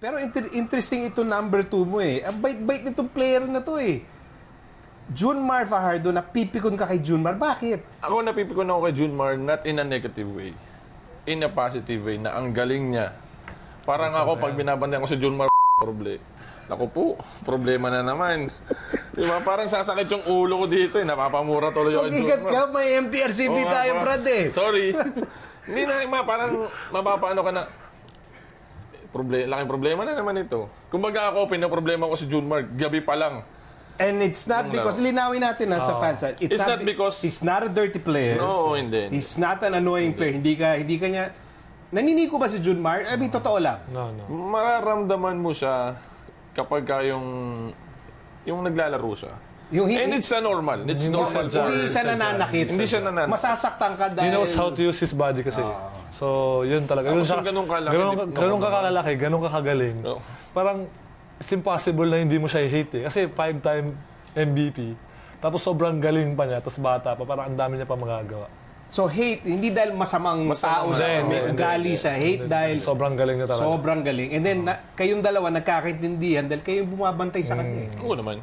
Pero interesting ito number 2 mo eh. Ang bait-bait nitong player na to eh. Junmar Fajardo, napipikon ka kay Junmar. Bakit? Ako napipikon ako kay Junmar not in a negative way. In a positive way na ang galing niya. Parang ako pag binabantayan ko si Junmar Naku po, problema na naman. Diba? Parang sasakit yung ulo ko dito eh. Napapamura tuloy ako. Mag-igat ka, may MTRCB tayo, Brad eh. Sorry. Hindi na, parang mapapaano ka na. Laking problema na naman ito. Kumbaga ako, pinaproblema ko si Junmar, gabi pa lang. And it's not because, linawin natin sa fans, it's not because he's not a dirty player. No, hindi. He's not an annoying player. Hindi ka niya, naniniko ba si Junmar? I mean, totoo lang. No. Mararamdaman mo siya kapag yung naglalaro siya. And it's normal. It's normal. Hindi siya nananakit. Hindi siya nananakit. Masasaktan ka dahil... He knows how to use his body kasi. So, yun talaga. Ganun kakalaki, ganun kakagaling. No. Parang, it's impossible na hindi mo siya i-hate eh. Kasi 5-time MVP. Tapos sobrang galing pa niya. Tapos bata pa. Parang ang dami niya pa magagawa. So hate, hindi dahil masamang tao siya, may ugali siya. Hate dahil sobrang galing na talaga. Sobrang galing. And then, kayong dalawa nagkakaintindihan dahil kayong bumabantay sa kanya. Oo naman.